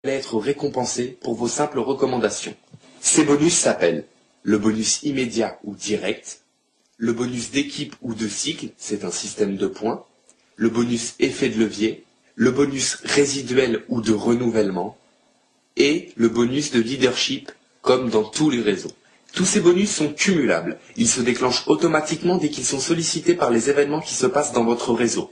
allez être récompensé pour vos simples recommandations. Ces bonus s'appellent le bonus immédiat ou direct, le bonus d'équipe ou de cycle, c'est un système de points, le bonus effet de levier, le bonus résiduel ou de renouvellement, et le bonus de leadership, comme dans tous les réseaux. Tous ces bonus sont cumulables. Ils se déclenchent automatiquement dès qu'ils sont sollicités par les événements qui se passent dans votre réseau.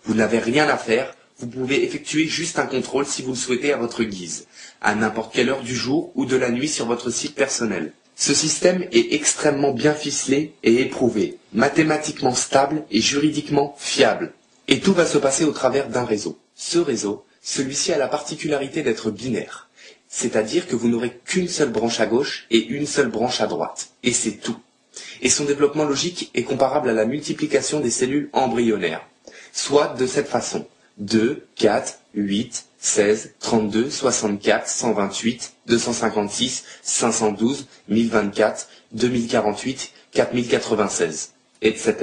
Vous n'avez rien à faire, vous pouvez effectuer juste un contrôle si vous le souhaitez à votre guise, à n'importe quelle heure du jour ou de la nuit sur votre site personnel. Ce système est extrêmement bien ficelé et éprouvé, mathématiquement stable et juridiquement fiable. Et tout va se passer au travers d'un réseau. Ce réseau, celui-ci a la particularité d'être binaire. C'est-à-dire que vous n'aurez qu'une seule branche à gauche et une seule branche à droite. Et c'est tout. Et son développement logique est comparable à la multiplication des cellules embryonnaires. Soit de cette façon. 2, 4, 8, 16, 32, 64, 128, 256, 512, 1024, 2048, 4096, etc.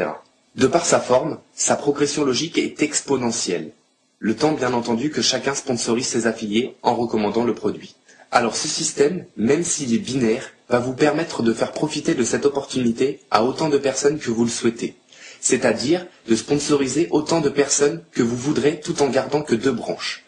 De par sa forme, sa progression logique est exponentielle. Le temps bien entendu que chacun sponsorise ses affiliés en recommandant le produit. Alors ce système, même s'il est binaire, va vous permettre de faire profiter de cette opportunité à autant de personnes que vous le souhaitez. C'est-à-dire de sponsoriser autant de personnes que vous voudrez tout en gardant que 2 branches.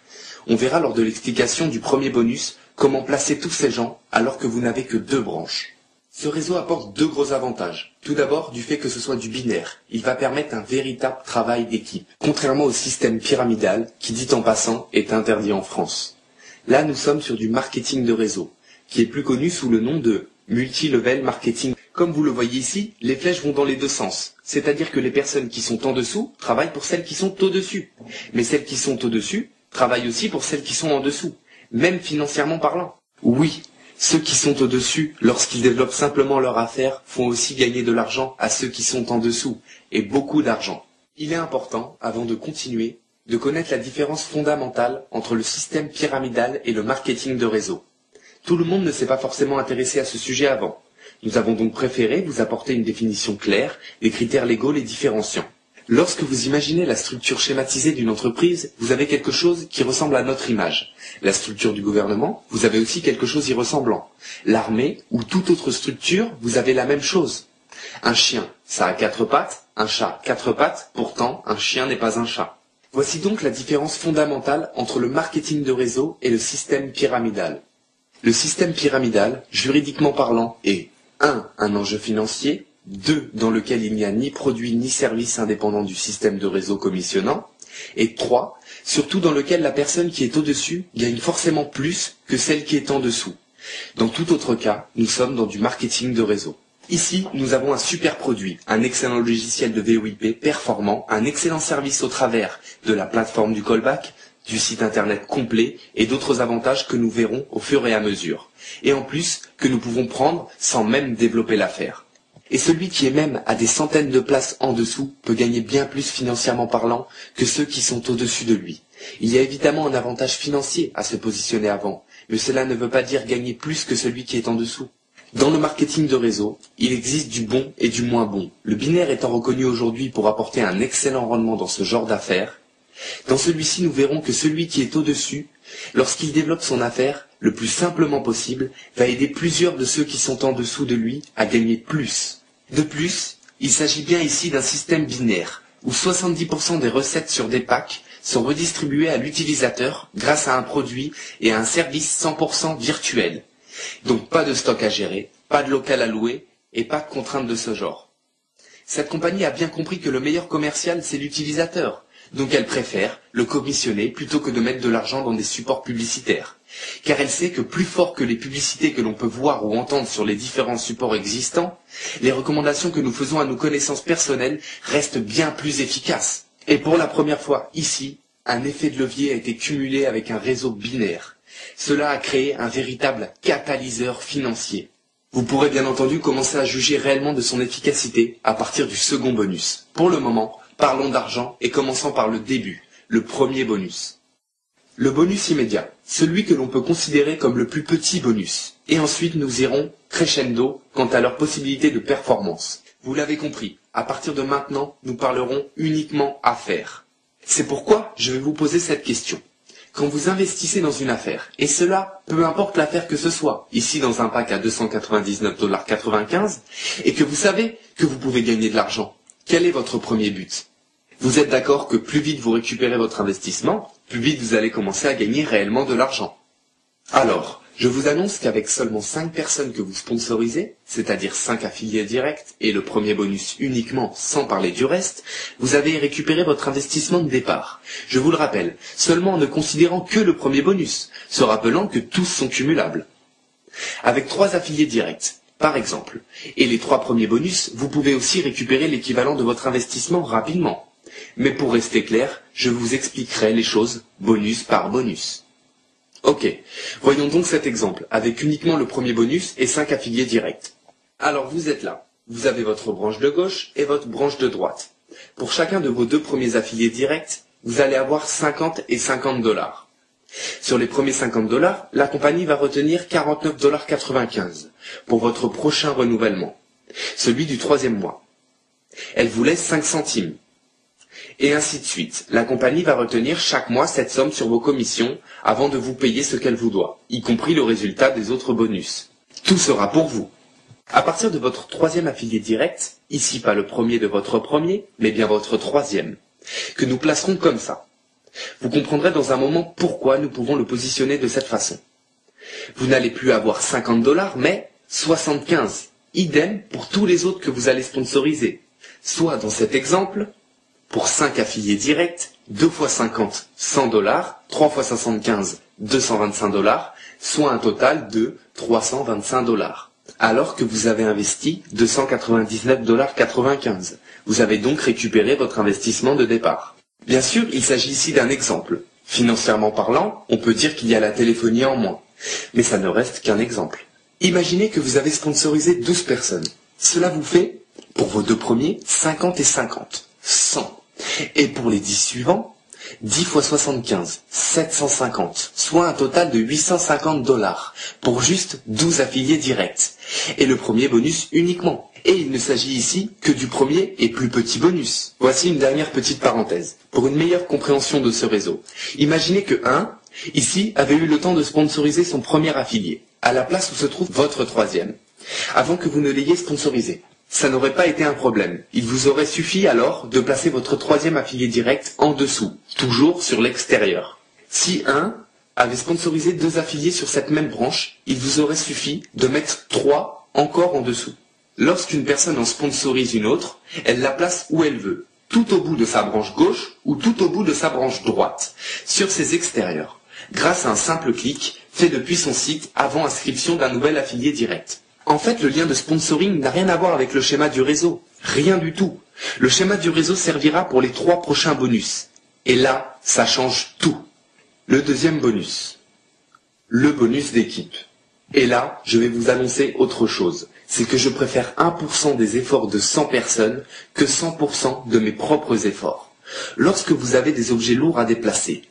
On verra lors de l'explication du premier bonus comment placer tous ces gens alors que vous n'avez que 2 branches. Ce réseau apporte 2 gros avantages. Tout d'abord, du fait que ce soit du binaire, il va permettre un véritable travail d'équipe, contrairement au système pyramidal qui, dit en passant, est interdit en France. Là, nous sommes sur du marketing de réseau, qui est plus connu sous le nom de multi-level marketing. Comme vous le voyez ici, les flèches vont dans les 2 sens. C'est-à-dire que les personnes qui sont en dessous travaillent pour celles qui sont au-dessus. Mais celles qui sont au-dessus travaillent aussi pour celles qui sont en dessous, même financièrement parlant. Oui, ceux qui sont au-dessus, lorsqu'ils développent simplement leur affaire, font aussi gagner de l'argent à ceux qui sont en dessous, et beaucoup d'argent. Il est important, avant de continuer, de connaître la différence fondamentale entre le système pyramidal et le marketing de réseau. Tout le monde ne s'est pas forcément intéressé à ce sujet avant. Nous avons donc préféré vous apporter une définition claire, des critères légaux les différenciants. Lorsque vous imaginez la structure schématisée d'une entreprise, vous avez quelque chose qui ressemble à notre image. La structure du gouvernement, vous avez aussi quelque chose y ressemblant. L'armée ou toute autre structure, vous avez la même chose. Un chien, ça a 4 pattes, un chat 4 pattes, pourtant un chien n'est pas un chat. Voici donc la différence fondamentale entre le marketing de réseau et le système pyramidal. Le système pyramidal, juridiquement parlant, est 1. Un enjeu financier, 2. Dans lequel il n'y a ni produit ni service indépendant du système de réseau commissionnant, et 3. Surtout dans lequel la personne qui est au-dessus gagne forcément plus que celle qui est en dessous. Dans tout autre cas, nous sommes dans du marketing de réseau. Ici, nous avons un super produit, un excellent logiciel de VoIP performant, un excellent service au travers de la plateforme du callback, du site internet complet et d'autres avantages que nous verrons au fur et à mesure. Et en plus, que nous pouvons prendre sans même développer l'affaire. Et celui qui est même à des centaines de places en dessous peut gagner bien plus financièrement parlant que ceux qui sont au-dessus de lui. Il y a évidemment un avantage financier à se positionner avant, mais cela ne veut pas dire gagner plus que celui qui est en dessous. Dans le marketing de réseau, il existe du bon et du moins bon. Le binaire étant reconnu aujourd'hui pour apporter un excellent rendement dans ce genre d'affaires, dans celui-ci nous verrons que celui qui est au-dessus, lorsqu'il développe son affaire, le plus simplement possible, va aider plusieurs de ceux qui sont en dessous de lui à gagner plus. De plus, il s'agit bien ici d'un système binaire, où 70% des recettes sur des packs sont redistribuées à l'utilisateur grâce à un produit et à un service 100% virtuel. Donc pas de stock à gérer, pas de local à louer et pas de contraintes de ce genre. Cette compagnie a bien compris que le meilleur commercial, c'est l'utilisateur. Donc elle préfère le commissionner plutôt que de mettre de l'argent dans des supports publicitaires. Car elle sait que plus fort que les publicités que l'on peut voir ou entendre sur les différents supports existants, les recommandations que nous faisons à nos connaissances personnelles restent bien plus efficaces. Et pour la première fois ici, un effet de levier a été cumulé avec un réseau binaire. Cela a créé un véritable catalyseur financier. Vous pourrez bien entendu commencer à juger réellement de son efficacité à partir du second bonus. Pour le moment, parlons d'argent et commençons par le début, le premier bonus. Le bonus immédiat, celui que l'on peut considérer comme le plus petit bonus. Et ensuite nous irons crescendo quant à leurs possibilités de performance. Vous l'avez compris, à partir de maintenant, nous parlerons uniquement affaires. C'est pourquoi je vais vous poser cette question. quand vous investissez dans une affaire, et cela, peu importe l'affaire que ce soit, ici dans un pack à 299,95 $, et que vous savez que vous pouvez gagner de l'argent, quel est votre premier but? Vous êtes d'accord que plus vite vous récupérez votre investissement, plus vite vous allez commencer à gagner réellement de l'argent. Alors, je vous annonce qu'avec seulement 5 personnes que vous sponsorisez, c'est-à-dire 5 affiliés directs et le premier bonus uniquement sans parler du reste, vous avez récupéré votre investissement de départ. Je vous le rappelle, seulement en ne considérant que le premier bonus, se rappelant que tous sont cumulables. Avec 3 affiliés directs, par exemple, et les 3 premiers bonus, vous pouvez aussi récupérer l'équivalent de votre investissement rapidement. Mais pour rester clair, je vous expliquerai les choses bonus par bonus. Ok, voyons donc cet exemple, avec uniquement le premier bonus et 5 affiliés directs. Alors vous êtes là, vous avez votre branche de gauche et votre branche de droite. Pour chacun de vos 2 premiers affiliés directs, vous allez avoir 50 et 50 $. Sur les premiers 50 $, la compagnie va retenir 49,95 $ pour votre prochain renouvellement, celui du 3e mois. Elle vous laisse 5 centimes. Et ainsi de suite. La compagnie va retenir chaque mois cette somme sur vos commissions avant de vous payer ce qu'elle vous doit, y compris le résultat des autres bonus. Tout sera pour vous. À partir de votre 3e affilié direct, ici pas le premier de votre premier, mais bien votre 3e, que nous placerons comme ça. Vous comprendrez dans un moment pourquoi nous pouvons le positionner de cette façon. Vous n'allez plus avoir 50 $, mais 75. Idem pour tous les autres que vous allez sponsoriser. Soit dans cet exemple, pour 5 affiliés directs, 2 fois 50, 100 $, 3 fois 75, 225 $, soit un total de 325 $. Alors que vous avez investi 299,95 $. Vous avez donc récupéré votre investissement de départ. Bien sûr, il s'agit ici d'un exemple. Financièrement parlant, on peut dire qu'il y a la téléphonie en moins. Mais ça ne reste qu'un exemple. Imaginez que vous avez sponsorisé 12 personnes. Cela vous fait, pour vos 2 premiers, 50 et 50. 100. Et pour les 10 suivants, 10 fois 75, 750, soit un total de 850 $, pour juste 12 affiliés directs. Et le premier bonus uniquement. Et il ne s'agit ici que du premier et plus petit bonus. Voici une dernière petite parenthèse, pour une meilleure compréhension de ce réseau. Imaginez que 1, ici, avait eu le temps de sponsoriser son premier affilié, à la place où se trouve votre 3e, avant que vous ne l'ayez sponsorisé. Ça n'aurait pas été un problème. Il vous aurait suffi alors de placer votre 3e affilié direct en dessous, toujours sur l'extérieur. Si 1 avait sponsorisé 2 affiliés sur cette même branche, il vous aurait suffi de mettre 3 encore en dessous. Lorsqu'une personne en sponsorise une autre, elle la place où elle veut, tout au bout de sa branche gauche ou tout au bout de sa branche droite, sur ses extérieurs, grâce à un simple clic fait depuis son site avant inscription d'un nouvel affilié direct. En fait, le lien de sponsoring n'a rien à voir avec le schéma du réseau. Rien du tout. Le schéma du réseau servira pour les 3 prochains bonus. Et là, ça change tout. Le 2e bonus. Le bonus d'équipe. Et là, je vais vous annoncer autre chose. C'est que je préfère 1% des efforts de 100 personnes que 100% de mes propres efforts. Lorsque vous avez des objets lourds à déplacer,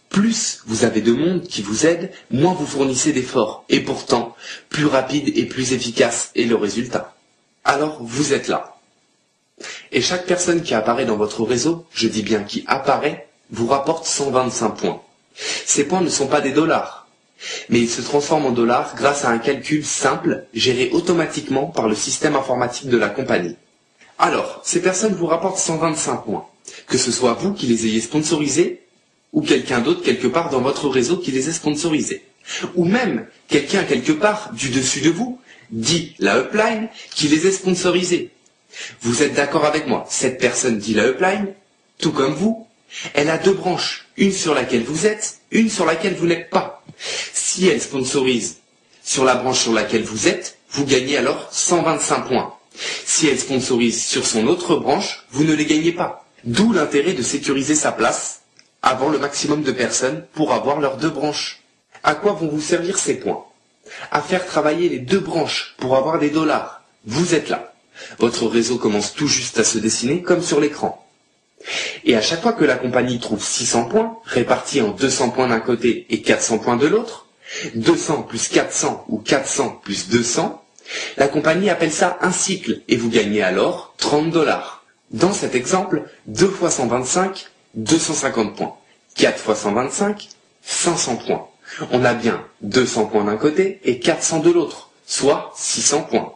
plus vous avez de monde qui vous aide, moins vous fournissez d'efforts. Et pourtant, plus rapide et plus efficace est le résultat. Alors, vous êtes là. Et chaque personne qui apparaît dans votre réseau, je dis bien qui apparaît, vous rapporte 125 points. Ces points ne sont pas des dollars, mais ils se transforment en dollars grâce à un calcul simple, géré automatiquement par le système informatique de la compagnie. Alors, ces personnes vous rapportent 125 points, que ce soit vous qui les ayez sponsorisés, ou quelqu'un d'autre quelque part dans votre réseau qui les ait sponsorisés. Ou même quelqu'un quelque part du dessus de vous, dit la upline, qui les ait sponsorisés. Vous êtes d'accord avec moi, cette personne dit la upline, tout comme vous, elle a 2 branches, une sur laquelle vous êtes, une sur laquelle vous n'êtes pas. Si elle sponsorise sur la branche sur laquelle vous êtes, vous gagnez alors 125 points. Si elle sponsorise sur son autre branche, vous ne les gagnez pas. D'où l'intérêt de sécuriser sa place avant le maximum de personnes pour avoir leurs 2 branches. À quoi vont vous servir ces points? À faire travailler les 2 branches pour avoir des dollars. Vous êtes là. Votre réseau commence tout juste à se dessiner comme sur l'écran. Et à chaque fois que la compagnie trouve 600 points, répartis en 200 points d'un côté et 400 points de l'autre, 200 plus 400 ou 400 plus 200, la compagnie appelle ça un cycle et vous gagnez alors 30 $. Dans cet exemple, 2 fois 125, 250 points. 4 fois 125, 500 points. On a bien 200 points d'un côté et 400 de l'autre, soit 600 points.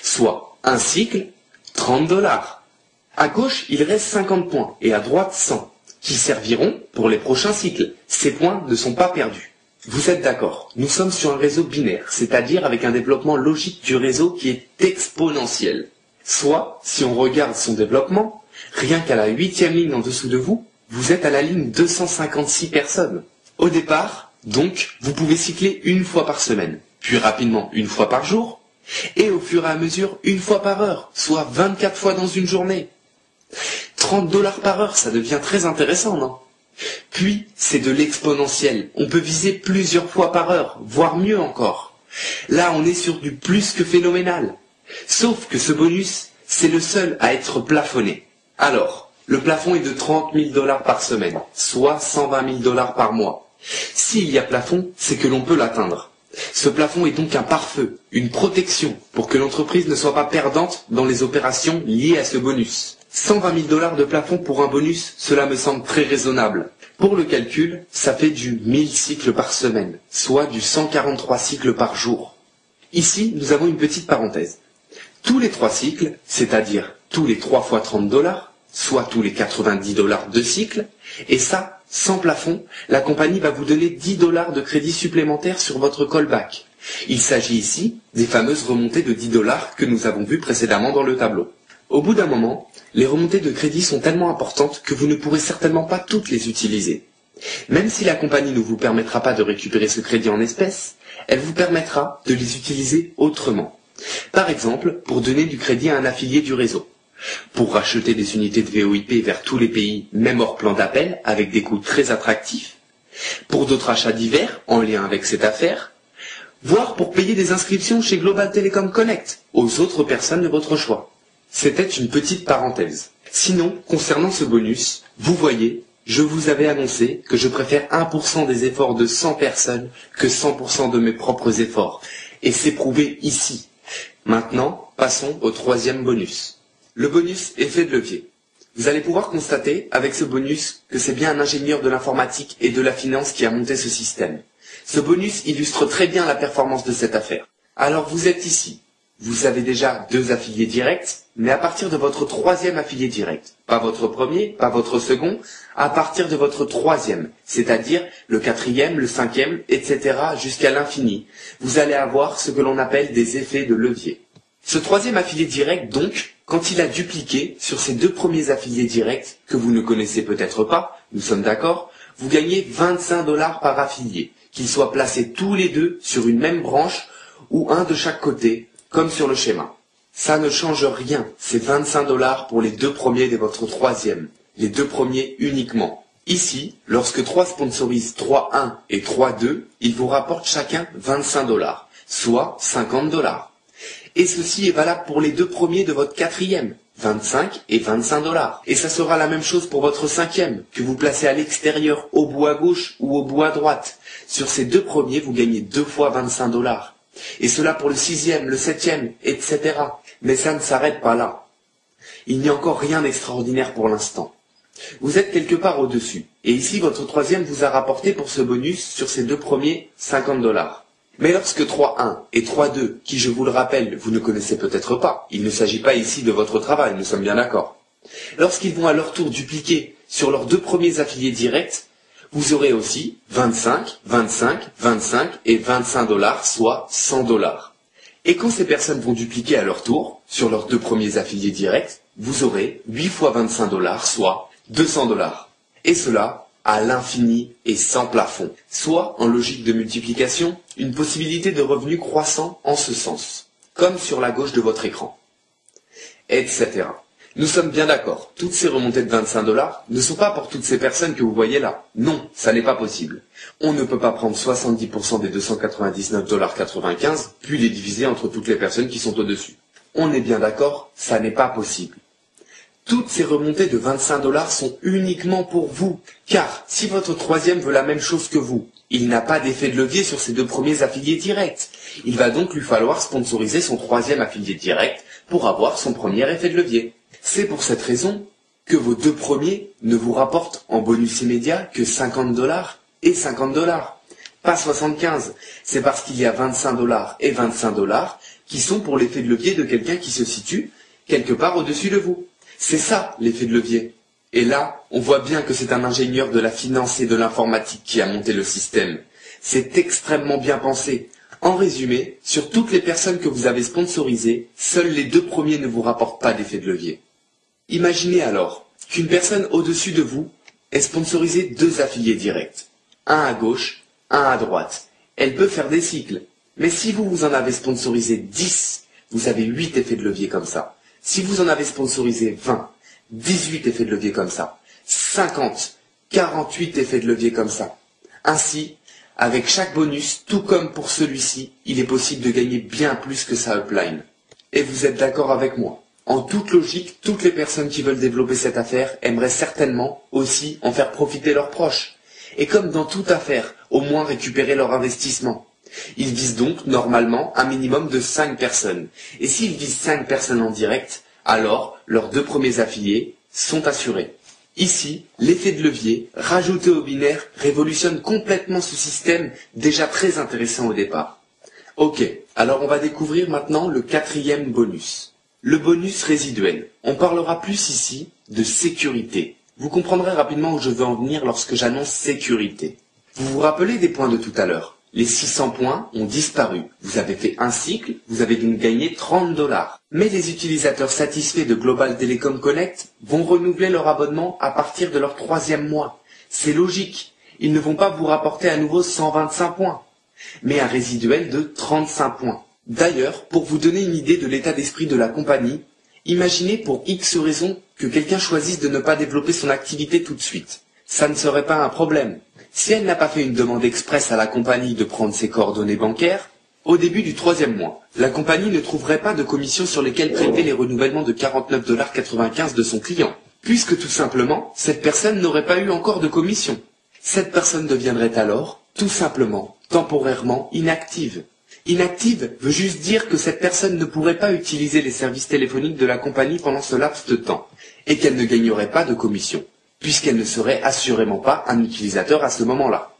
Soit un cycle, 30 $. À gauche, il reste 50 points et à droite 100, qui serviront pour les prochains cycles. Ces points ne sont pas perdus. Vous êtes d'accord, nous sommes sur un réseau binaire, c'est-à-dire avec un développement logique du réseau qui est exponentiel. Soit, si on regarde son développement, rien qu'à la 8e ligne en dessous de vous, vous êtes à la ligne 256 personnes. Au départ, donc, vous pouvez cycler une fois par semaine, puis rapidement une fois par jour, et au fur et à mesure une fois par heure, soit 24 fois dans une journée. 30 $ par heure, ça devient très intéressant, non? Puis, c'est de l'exponentiel. On peut viser plusieurs fois par heure, voire mieux encore. Là, on est sur du plus que phénoménal. Sauf que ce bonus, c'est le seul à être plafonné. Alors, le plafond est de 30 000 $ par semaine, soit 120 000 $ par mois. S'il y a plafond, c'est que l'on peut l'atteindre. Ce plafond est donc un pare-feu, une protection pour que l'entreprise ne soit pas perdante dans les opérations liées à ce bonus. 120 000 $ de plafond pour un bonus, cela me semble très raisonnable. Pour le calcul, ça fait du 1000 cycles par semaine, soit du 143 cycles par jour. Ici, nous avons une petite parenthèse. Tous les 3 cycles, c'est-à-dire tous les 3 fois 30 $, soit tous les 90 $ de cycle, et ça, sans plafond, la compagnie va vous donner 10 $ de crédit supplémentaire sur votre callback. Il s'agit ici des fameuses remontées de 10 $ que nous avons vues précédemment dans le tableau. Au bout d'un moment, les remontées de crédit sont tellement importantes que vous ne pourrez certainement pas toutes les utiliser. Même si la compagnie ne vous permettra pas de récupérer ce crédit en espèces, elle vous permettra de les utiliser autrement. Par exemple, pour donner du crédit à un affilié du réseau. Pour racheter des unités de VoIP vers tous les pays, même hors plan d'appel, avec des coûts très attractifs. Pour d'autres achats divers, en lien avec cette affaire. Voire pour payer des inscriptions chez Global Telecom Connect, aux autres personnes de votre choix. C'était une petite parenthèse. Sinon, concernant ce bonus, vous voyez, je vous avais annoncé que je préfère 1% des efforts de 100 personnes que 100% de mes propres efforts. Et c'est prouvé ici. Maintenant, passons au 3e bonus. Le bonus effet de levier. Vous allez pouvoir constater, avec ce bonus, que c'est bien un ingénieur de l'informatique et de la finance qui a monté ce système. Ce bonus illustre très bien la performance de cette affaire. Alors vous êtes ici. Vous avez déjà 2 affiliés directs, mais à partir de votre 3e affilié direct. Pas votre premier, pas votre second, à partir de votre 3e, c'est-à-dire le 4e, le 5e, etc. jusqu'à l'infini. Vous allez avoir ce que l'on appelle des effets de levier. Ce 3e affilié direct, donc, quand il a dupliqué sur ces 2 premiers affiliés directs, que vous ne connaissez peut-être pas, nous sommes d'accord, vous gagnez 25 $ par affilié, qu'ils soient placés tous les 2 sur une même branche ou un de chaque côté, comme sur le schéma. Ça ne change rien, c'est 25 $ pour les 2 premiers de votre 3e, les 2 premiers uniquement. Ici, lorsque 3 sponsorisent 3-1 et 3-2, ils vous rapportent chacun 25 $, soit 50 $. Et ceci est valable pour les 2 premiers de votre 4e, 25 et 25 $. Et ça sera la même chose pour votre 5e, que vous placez à l'extérieur, au bout à gauche ou au bout à droite. Sur ces 2 premiers, vous gagnez 2 fois 25 $. Et cela pour le 6e, le 7e, etc. Mais ça ne s'arrête pas là. Il n'y a encore rien d'extraordinaire pour l'instant. Vous êtes quelque part au-dessus. Et ici, votre 3e vous a rapporté pour ce bonus sur ces 2 premiers 50 $. Mais lorsque 3-1 et 3-2, qui je vous le rappelle, vous ne connaissez peut-être pas, il ne s'agit pas ici de votre travail, nous sommes bien d'accord. Lorsqu'ils vont à leur tour dupliquer sur leurs 2 premiers affiliés directs, vous aurez aussi 25, 25, 25 et 25 $, soit 100 $. Et quand ces personnes vont dupliquer à leur tour, sur leurs 2 premiers affiliés directs, vous aurez 8 fois 25 $, soit 200 $. Et cela à l'infini et sans plafond. Soit, en logique de multiplication, une possibilité de revenus croissant en ce sens, comme sur la gauche de votre écran, etc. Nous sommes bien d'accord, toutes ces remontées de 25 $ ne sont pas pour toutes ces personnes que vous voyez là. Non, ça n'est pas possible. On ne peut pas prendre 70% des 299,95 $, puis les diviser entre toutes les personnes qui sont au-dessus. On est bien d'accord, ça n'est pas possible. Toutes ces remontées de 25 $ sont uniquement pour vous, car si votre 3e veut la même chose que vous, il n'a pas d'effet de levier sur ses 2 premiers affiliés directs. Il va donc lui falloir sponsoriser son 3e affilié direct pour avoir son premier effet de levier. C'est pour cette raison que vos 2 premiers ne vous rapportent en bonus immédiat que 50 $, et 50 $. Pas 75. C'est parce qu'il y a 25 $ et 25 $ qui sont pour l'effet de levier de quelqu'un qui se situe quelque part au-dessus de vous. C'est ça, l'effet de levier. Et là, on voit bien que c'est un ingénieur de la finance et de l'informatique qui a monté le système. C'est extrêmement bien pensé. En résumé, sur toutes les personnes que vous avez sponsorisées, seuls les 2 premiers ne vous rapportent pas d'effet de levier. Imaginez alors qu'une personne au-dessus de vous ait sponsorisé 2 affiliés directs. Un à gauche, un à droite. Elle peut faire des cycles. Mais si vous en avez sponsorisé 10, vous avez 8 effets de levier comme ça. Si vous en avez sponsorisé 20, 18 effets de levier comme ça. 50, 48 effets de levier comme ça. Ainsi, avec chaque bonus, tout comme pour celui-ci, il est possible de gagner bien plus que sa upline. Et vous êtes d'accord avec moi? En toute logique, toutes les personnes qui veulent développer cette affaire aimeraient certainement aussi en faire profiter leurs proches. Et comme dans toute affaire, au moins récupérer leur investissement. Ils visent donc, normalement, un minimum de 5 personnes. Et s'ils visent 5 personnes en direct, alors leurs 2 premiers affiliés sont assurés. Ici, l'effet de levier, rajouté au binaire, révolutionne complètement ce système déjà très intéressant au départ. Ok, alors on va découvrir maintenant le 4e bonus. Le bonus résiduel. On parlera plus ici de sécurité. Vous comprendrez rapidement où je veux en venir lorsque j'annonce sécurité. Vous vous rappelez des points de tout à l'heure? Les 600 points ont disparu. Vous avez fait un cycle, vous avez donc gagné 30 $. Mais les utilisateurs satisfaits de Global Telecom Connect vont renouveler leur abonnement à partir de leur 3e mois. C'est logique. Ils ne vont pas vous rapporter à nouveau 125 points, mais un résiduel de 35 points. D'ailleurs, pour vous donner une idée de l'état d'esprit de la compagnie, imaginez pour X raisons que quelqu'un choisisse de ne pas développer son activité tout de suite. Ça ne serait pas un problème. Si elle n'a pas fait une demande express à la compagnie de prendre ses coordonnées bancaires, au début du 3e mois, la compagnie ne trouverait pas de commission sur lesquelles prélever les renouvellements de 49,95 $ de son client, puisque tout simplement, cette personne n'aurait pas eu encore de commission. Cette personne deviendrait alors, tout simplement, temporairement inactive. Inactive veut juste dire que cette personne ne pourrait pas utiliser les services téléphoniques de la compagnie pendant ce laps de temps, et qu'elle ne gagnerait pas de commission, puisqu'elle ne serait assurément pas un utilisateur à ce moment-là.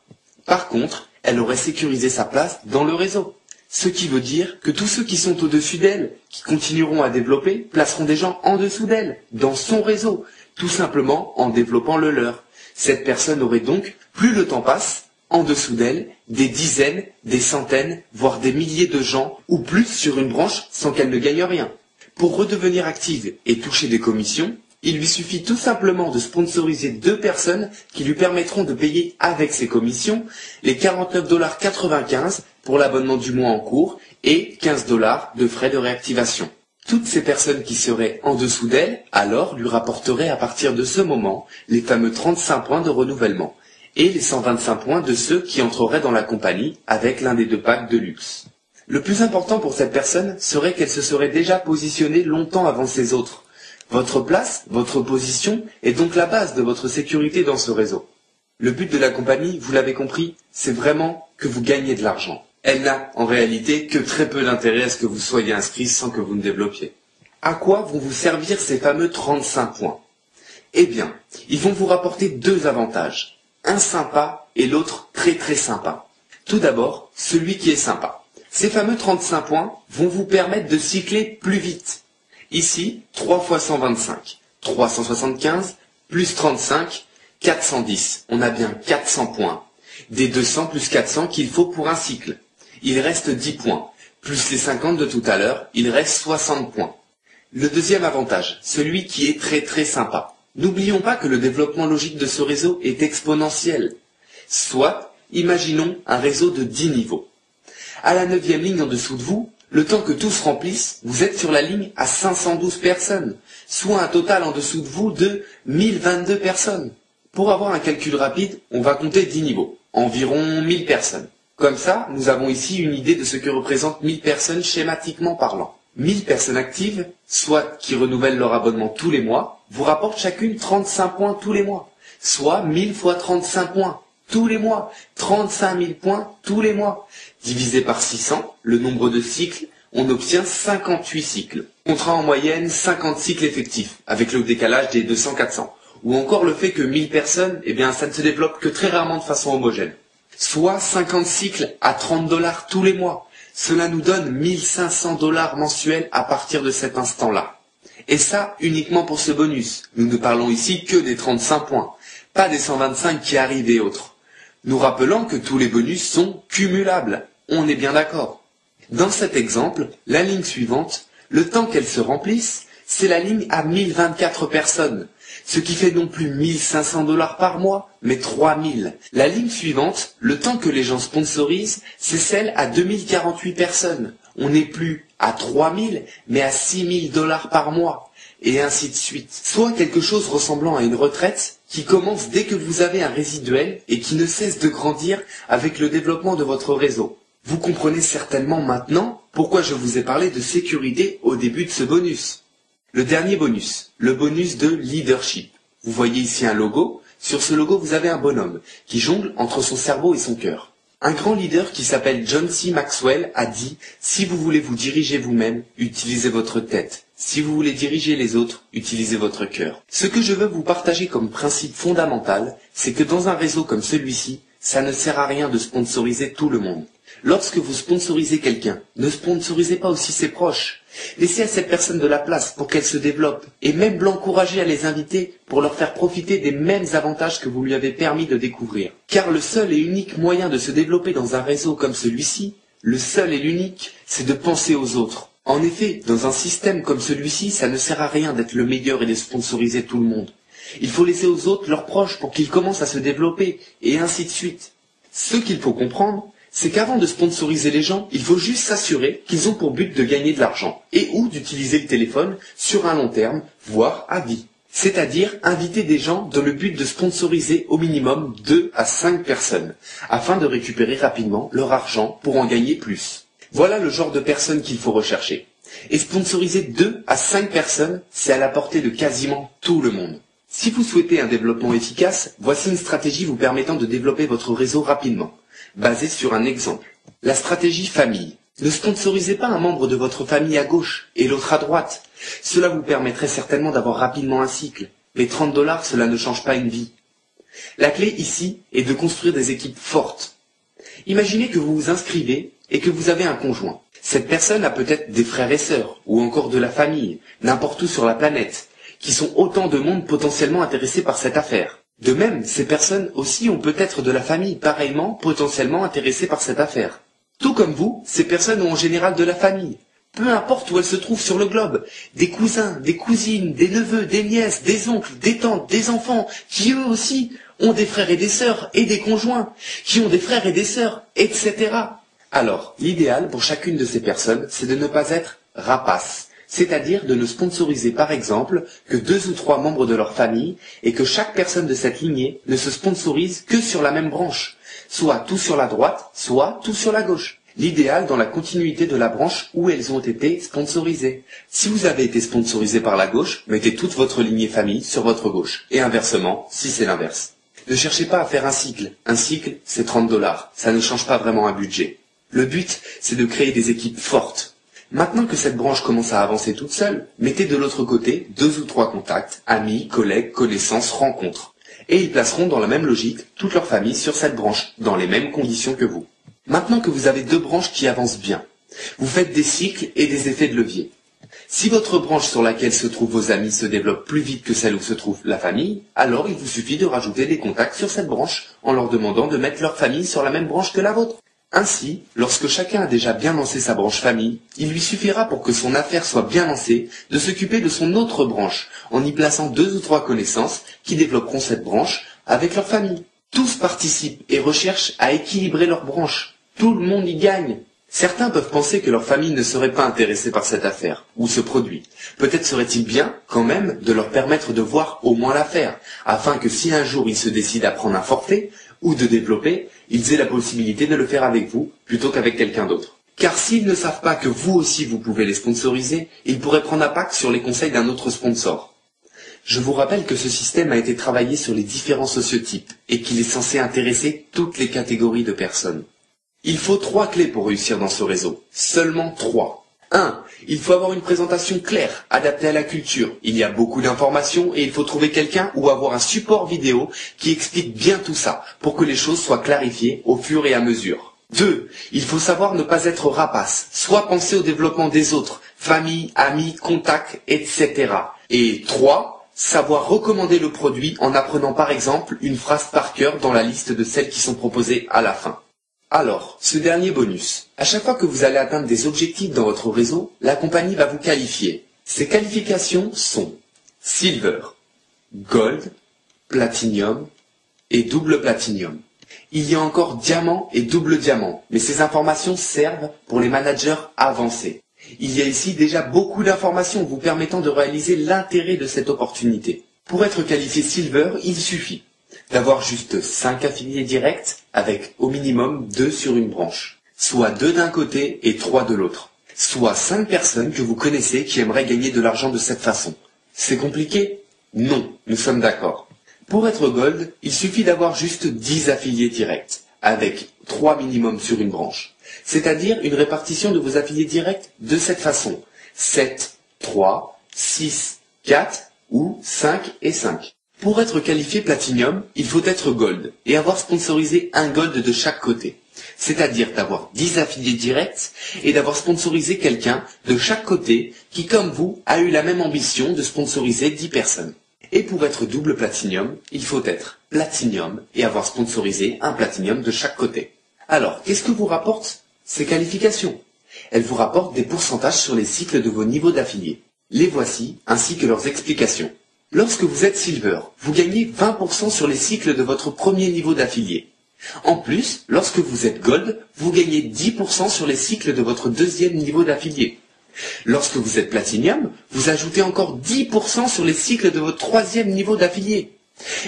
Par contre, elle aurait sécurisé sa place dans le réseau. Ce qui veut dire que tous ceux qui sont au-dessus d'elle, qui continueront à développer, placeront des gens en dessous d'elle, dans son réseau, tout simplement en développant le leur. Cette personne aurait donc, plus le temps passe, en dessous d'elle, des dizaines, des centaines, voire des milliers de gens, ou plus sur une branche sans qu'elle ne gagne rien. Pour redevenir active et toucher des commissions, il lui suffit tout simplement de sponsoriser 2 personnes qui lui permettront de payer avec ses commissions les 49,95 $ pour l'abonnement du mois en cours et 15 $ de frais de réactivation. Toutes ces personnes qui seraient en dessous d'elle, alors lui rapporteraient à partir de ce moment les fameux 35 points de renouvellement et les 125 points de ceux qui entreraient dans la compagnie avec l'un des 2 packs de luxe. Le plus important pour cette personne serait qu'elle se serait déjà positionnée longtemps avant ces autres. Votre place, votre position est donc la base de votre sécurité dans ce réseau. Le but de la compagnie, vous l'avez compris, c'est vraiment que vous gagnez de l'argent. Elle n'a, en réalité, que très peu d'intérêt à ce que vous soyez inscrit sans que vous ne développiez. À quoi vont vous servir ces fameux 35 points? Eh bien, ils vont vous rapporter 2 avantages. Un sympa et l'autre très très sympa. Tout d'abord, celui qui est sympa. Ces fameux 35 points vont vous permettre de cycler plus vite. Ici, 3 fois 125, 375, plus 35, 410. On a bien 400 points. Des 200 plus 400 qu'il faut pour un cycle. Il reste 10 points. Plus les 50 de tout à l'heure, il reste 60 points. Le deuxième avantage, celui qui est très très sympa. N'oublions pas que le développement logique de ce réseau est exponentiel. Soit, imaginons un réseau de 10 niveaux. À la 9e ligne en dessous de vous, le temps que tout se remplisse, vous êtes sur la ligne à 512 personnes, soit un total en dessous de vous de 1022 personnes. Pour avoir un calcul rapide, on va compter 10 niveaux, environ 1000 personnes. Comme ça, nous avons ici une idée de ce que représentent 1000 personnes schématiquement parlant. 1000 personnes actives, soit qui renouvellent leur abonnement tous les mois, vous rapportent chacune 35 points tous les mois, soit 1000 fois 35 points tous les mois, 35 000 points tous les mois. Divisé par 600, le nombre de cycles, on obtient 58 cycles. On comptera en moyenne 50 cycles effectifs, avec le décalage des 200-400. ou encore le fait que 1000 personnes, ça ne se développe que très rarement de façon homogène. Soit 50 cycles à 30 $ tous les mois. Cela nous donne 1500 $ mensuels à partir de cet instant-là. Et ça, uniquement pour ce bonus. Nous ne parlons ici que des 35 points, pas des 125 qui arrivent et autres. Nous rappelons que tous les bonus sont cumulables. On est bien d'accord. Dans cet exemple, la ligne suivante, le temps qu'elle se remplisse, c'est la ligne à 1024 personnes, ce qui fait non plus 1500 $ par mois, mais 3000. La ligne suivante, le temps que les gens sponsorisent, c'est celle à 2048 personnes. On n'est plus à 3000, mais à 6000 $ par mois, et ainsi de suite. Soit quelque chose ressemblant à une retraite qui commence dès que vous avez un résiduel et qui ne cesse de grandir avec le développement de votre réseau. Vous comprenez certainement maintenant pourquoi je vous ai parlé de sécurité au début de ce bonus. Le dernier bonus, le bonus de leadership. Vous voyez ici un logo. Sur ce logo, vous avez un bonhomme qui jongle entre son cerveau et son cœur. Un grand leader qui s'appelle John C. Maxwell a dit « Si vous voulez vous diriger vous-même, utilisez votre tête. Si vous voulez diriger les autres, utilisez votre cœur. » Ce que je veux vous partager comme principe fondamental, c'est que dans un réseau comme celui-ci, ça ne sert à rien de sponsoriser tout le monde. Lorsque vous sponsorisez quelqu'un, ne sponsorisez pas aussi ses proches. Laissez à cette personne de la place pour qu'elle se développe et même l'encourager à les inviter pour leur faire profiter des mêmes avantages que vous lui avez permis de découvrir. Car le seul et unique moyen de se développer dans un réseau comme celui-ci, le seul et l'unique, c'est de penser aux autres. En effet, dans un système comme celui-ci, ça ne sert à rien d'être le meilleur et de sponsoriser tout le monde. Il faut laisser aux autres leurs proches pour qu'ils commencent à se développer, et ainsi de suite. Ce qu'il faut comprendre, c'est qu'avant de sponsoriser les gens, il faut juste s'assurer qu'ils ont pour but de gagner de l'argent, et ou d'utiliser le téléphone sur un long terme, voire à vie. C'est-à-dire inviter des gens dans le but de sponsoriser au minimum 2 à 5 personnes, afin de récupérer rapidement leur argent pour en gagner plus. Voilà le genre de personnes qu'il faut rechercher. Et sponsoriser 2 à 5 personnes, c'est à la portée de quasiment tout le monde. Si vous souhaitez un développement efficace, voici une stratégie vous permettant de développer votre réseau rapidement, basée sur un exemple. La stratégie famille. Ne sponsorisez pas un membre de votre famille à gauche et l'autre à droite. Cela vous permettrait certainement d'avoir rapidement un cycle. Mais 30 $, cela ne change pas une vie. La clé ici est de construire des équipes fortes. Imaginez que vous vous inscrivez et que vous avez un conjoint. Cette personne a peut-être des frères et sœurs, ou encore de la famille, n'importe où sur la planète, qui sont autant de monde potentiellement intéressés par cette affaire. De même, ces personnes aussi ont peut-être de la famille pareillement potentiellement intéressés par cette affaire. Tout comme vous, ces personnes ont en général de la famille. Peu importe où elles se trouvent sur le globe, des cousins, des cousines, des neveux, des nièces, des oncles, des tantes, des enfants, qui eux aussi ont des frères et des sœurs et des conjoints, qui ont des frères et des sœurs, etc. Alors, l'idéal pour chacune de ces personnes, c'est de ne pas être rapace. C'est-à-dire de ne sponsoriser par exemple que 2 ou 3 membres de leur famille et que chaque personne de cette lignée ne se sponsorise que sur la même branche, soit tout sur la droite, soit tout sur la gauche. L'idéal dans la continuité de la branche où elles ont été sponsorisées. Si vous avez été sponsorisé par la gauche, mettez toute votre lignée famille sur votre gauche, et inversement, si c'est l'inverse. Ne cherchez pas à faire un cycle. Un cycle, c'est 30 $. Ça ne change pas vraiment un budget. Le but, c'est de créer des équipes fortes. Maintenant que cette branche commence à avancer toute seule, mettez de l'autre côté 2 ou 3 contacts, amis, collègues, connaissances, rencontres. Et ils placeront dans la même logique toute leur famille sur cette branche, dans les mêmes conditions que vous. Maintenant que vous avez 2 branches qui avancent bien, vous faites des cycles et des effets de levier. Si votre branche sur laquelle se trouvent vos amis se développe plus vite que celle où se trouve la famille, alors il vous suffit de rajouter des contacts sur cette branche en leur demandant de mettre leur famille sur la même branche que la vôtre. Ainsi, lorsque chacun a déjà bien lancé sa branche famille, il lui suffira pour que son affaire soit bien lancée de s'occuper de son autre branche en y plaçant 2 ou 3 connaissances qui développeront cette branche avec leur famille. Tous participent et recherchent à équilibrer leur branche. Tout le monde y gagne. Certains peuvent penser que leur famille ne serait pas intéressée par cette affaire ou ce produit. Peut-être serait-il bien, quand même, de leur permettre de voir au moins l'affaire, afin que si un jour ils se décident à prendre un forfait ou de développer, ils aient la possibilité de le faire avec vous plutôt qu'avec quelqu'un d'autre. Car s'ils ne savent pas que vous aussi vous pouvez les sponsoriser, ils pourraient prendre impact sur les conseils d'un autre sponsor. Je vous rappelle que ce système a été travaillé sur les différents sociotypes et qu'il est censé intéresser toutes les catégories de personnes. Il faut 3 clés pour réussir dans ce réseau. Seulement 3. 1. Il faut avoir une présentation claire, adaptée à la culture. Il y a beaucoup d'informations et il faut trouver quelqu'un ou avoir un support vidéo qui explique bien tout ça pour que les choses soient clarifiées au fur et à mesure. 2. Il faut savoir ne pas être rapace, soit penser au développement des autres, famille, amis, contacts, etc. Et 3. Savoir recommander le produit en apprenant par exemple une phrase par cœur dans la liste de celles qui sont proposées à la fin. Alors, ce dernier bonus. À chaque fois que vous allez atteindre des objectifs dans votre réseau, la compagnie va vous qualifier. Ces qualifications sont Silver, Gold, Platinum et Double Platinum. Il y a encore Diamant et Double Diamant, mais ces informations servent pour les managers avancés. Il y a ici déjà beaucoup d'informations vous permettant de réaliser l'intérêt de cette opportunité. Pour être qualifié Silver, il suffit d'avoir juste 5 affiliés directs avec au minimum 2 sur une branche, soit 2 d'un côté et 3 de l'autre, soit 5 personnes que vous connaissez qui aimeraient gagner de l'argent de cette façon. C'est compliqué? Non, nous sommes d'accord. Pour être Gold, il suffit d'avoir juste 10 affiliés directs, avec 3 minimum sur une branche, c'est-à-dire une répartition de vos affiliés directs de cette façon, 7, 3, 6, 4 ou 5 et 5. Pour être qualifié Platinum, il faut être Gold et avoir sponsorisé un Gold de chaque côté. C'est-à-dire d'avoir 10 affiliés directs et d'avoir sponsorisé quelqu'un de chaque côté qui, comme vous, a eu la même ambition de sponsoriser 10 personnes. Et pour être double Platinum, il faut être Platinum et avoir sponsorisé un Platinum de chaque côté. Alors, qu'est-ce que vous rapportent ces qualifications? Elles vous rapportent des pourcentages sur les cycles de vos niveaux d'affiliés. Les voici, ainsi que leurs explications. Lorsque vous êtes Silver, vous gagnez 20% sur les cycles de votre premier niveau d'affilié. En plus, lorsque vous êtes Gold, vous gagnez 10% sur les cycles de votre deuxième niveau d'affilié. Lorsque vous êtes Platinum, vous ajoutez encore 10% sur les cycles de votre troisième niveau d'affilié.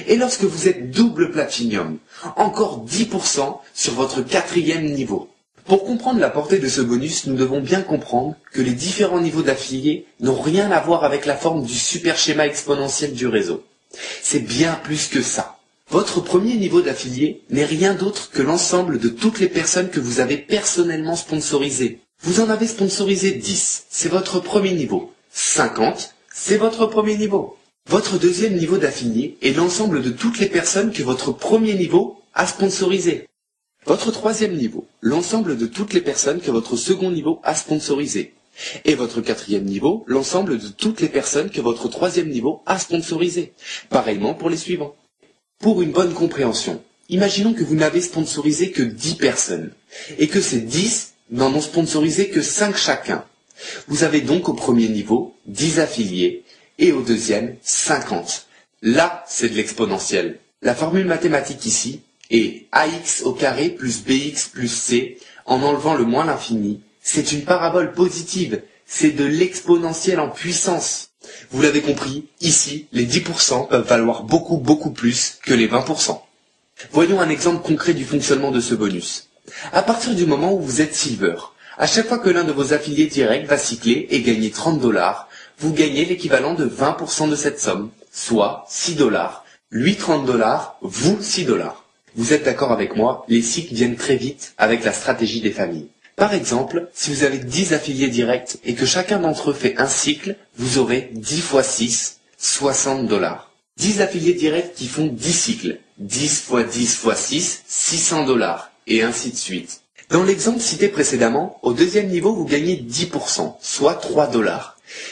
Et lorsque vous êtes double Platinum, encore 10% sur votre quatrième niveau. Pour comprendre la portée de ce bonus, nous devons bien comprendre que les différents niveaux d'affiliés n'ont rien à voir avec la forme du super schéma exponentiel du réseau. C'est bien plus que ça. Votre premier niveau d'affilié n'est rien d'autre que l'ensemble de toutes les personnes que vous avez personnellement sponsorisées. Vous en avez sponsorisé 10, c'est votre premier niveau. 50, c'est votre premier niveau. Votre deuxième niveau d'affilié est l'ensemble de toutes les personnes que votre premier niveau a sponsorisées. Votre troisième niveau, l'ensemble de toutes les personnes que votre second niveau a sponsorisées. Et votre quatrième niveau, l'ensemble de toutes les personnes que votre troisième niveau a sponsorisées. Pareillement pour les suivants. Pour une bonne compréhension, imaginons que vous n'avez sponsorisé que 10 personnes, et que ces 10 n'en ont sponsorisé que 5 chacun. Vous avez donc au premier niveau 10 affiliés, et au deuxième 50. Là, c'est de l'exponentiel. La formule mathématique ici est ax au carré plus bx plus c, en enlevant le moins l'infini. C'est une parabole positive, c'est de l'exponentiel en puissance. Vous l'avez compris, ici, les 10% peuvent valoir beaucoup plus que les 20%. Voyons un exemple concret du fonctionnement de ce bonus. À partir du moment où vous êtes Silver, à chaque fois que l'un de vos affiliés directs va cycler et gagner 30 $, vous gagnez l'équivalent de 20% de cette somme, soit 6 $. Lui 30 $, vous 6 $. Vous êtes d'accord avec moi, les cycles viennent très vite avec la stratégie des familles. Par exemple, si vous avez 10 affiliés directs et que chacun d'entre eux fait un cycle, vous aurez 10 fois 6, 60 $. 10 affiliés directs qui font 10 cycles, 10 fois 10 fois 6, 600 $, et ainsi de suite. Dans l'exemple cité précédemment, au deuxième niveau, vous gagnez 10%, soit 3 $.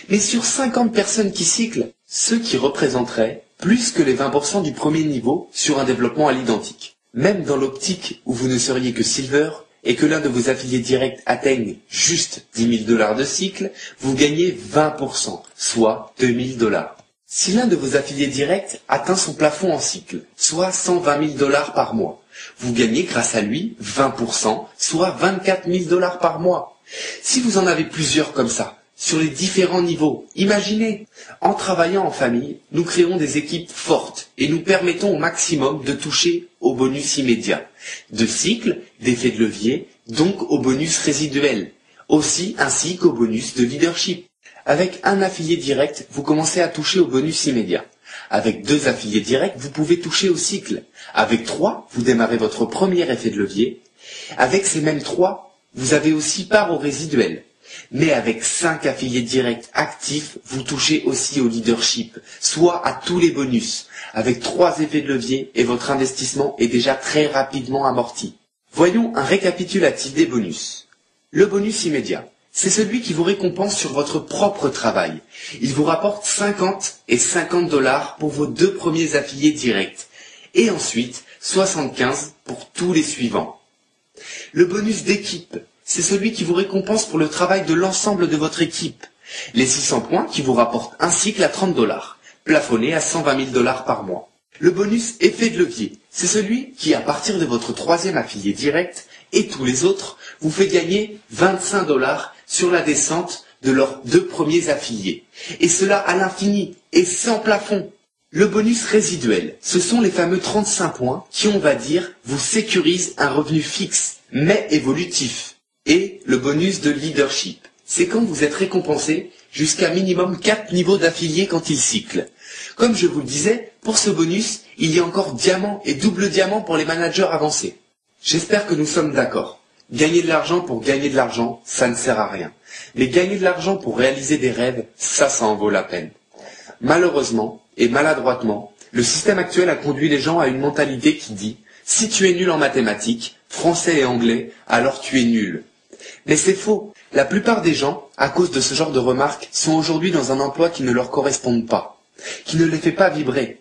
Mais sur 50 personnes qui cyclent, ce qui représenterait plus que les 20% du premier niveau sur un développement à l'identique. Même dans l'optique où vous ne seriez que Silver, et que l'un de vos affiliés directs atteigne juste 10 000 $ de cycle, vous gagnez 20%, soit 2 000 $. Si l'un de vos affiliés directs atteint son plafond en cycle, soit 120 000 $ par mois, vous gagnez grâce à lui 20%, soit 24 000 $ par mois. Si vous en avez plusieurs comme ça, sur les différents niveaux, imaginez, en travaillant en famille, nous créons des équipes fortes et nous permettons au maximum de toucher au bonus immédiat, de cycle, d'effet de levier, donc au bonus résiduel, aussi ainsi qu'au bonus de leadership. Avec un affilié direct, vous commencez à toucher au bonus immédiat. Avec 2 affiliés directs, vous pouvez toucher au cycle. Avec 3, vous démarrez votre premier effet de levier. Avec ces mêmes 3, vous avez aussi part au résiduel. Mais avec 5 affiliés directs actifs, vous touchez aussi au leadership, soit à tous les bonus. Avec 3 effets de levier et votre investissement est déjà très rapidement amorti. Voyons un récapitulatif des bonus. Le bonus immédiat, c'est celui qui vous récompense sur votre propre travail. Il vous rapporte 50 et 50 $ pour vos 2 premiers affiliés directs. Et ensuite, 75 pour tous les suivants. Le bonus d'équipe, c'est celui qui vous récompense pour le travail de l'ensemble de votre équipe. Les 600 points qui vous rapportent un cycle à 30 $, plafonné à 120 000 $ par mois. Le bonus effet de levier, c'est celui qui, à partir de votre 3e affilié direct et tous les autres, vous fait gagner 25 $ sur la descente de leurs 2 premiers affiliés. Et cela à l'infini et sans plafond. Le bonus résiduel, ce sont les fameux 35 points qui, on va dire, vous sécurisent un revenu fixe, mais évolutif. Et le bonus de leadership, c'est quand vous êtes récompensé jusqu'à minimum 4 niveaux d'affiliés quand il cycle. Comme je vous le disais, pour ce bonus, il y a encore diamant et double diamant pour les managers avancés. J'espère que nous sommes d'accord. Gagner de l'argent pour gagner de l'argent, ça ne sert à rien. Mais gagner de l'argent pour réaliser des rêves, ça en vaut la peine. Malheureusement, et maladroitement, le système actuel a conduit les gens à une mentalité qui dit « si tu es nul en mathématiques, français et anglais, alors tu es nul ». Mais c'est faux. La plupart des gens, à cause de ce genre de remarques, sont aujourd'hui dans un emploi qui ne leur correspond pas, qui ne les fait pas vibrer.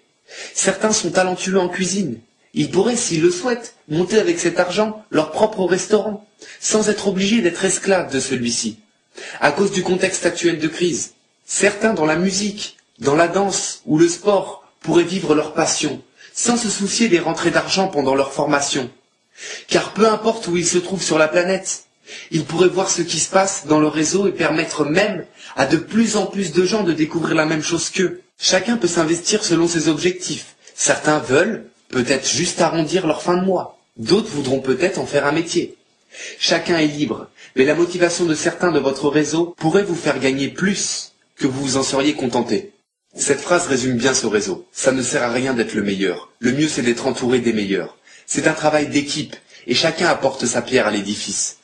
Certains sont talentueux en cuisine. Ils pourraient, s'ils le souhaitent, monter avec cet argent leur propre restaurant, sans être obligés d'être esclaves de celui-ci. À cause du contexte actuel de crise, certains dans la musique, dans la danse ou le sport pourraient vivre leur passion, sans se soucier des rentrées d'argent pendant leur formation. Car peu importe où ils se trouvent sur la planète, ils pourraient voir ce qui se passe dans le réseau et permettre même à de plus en plus de gens de découvrir la même chose qu'eux. Chacun peut s'investir selon ses objectifs. Certains veulent peut-être juste arrondir leur fin de mois. D'autres voudront peut-être en faire un métier. Chacun est libre, mais la motivation de certains de votre réseau pourrait vous faire gagner plus que vous vous en seriez contenté. Cette phrase résume bien ce réseau. Ça ne sert à rien d'être le meilleur. Le mieux, c'est d'être entouré des meilleurs. C'est un travail d'équipe, et chacun apporte sa pierre à l'édifice.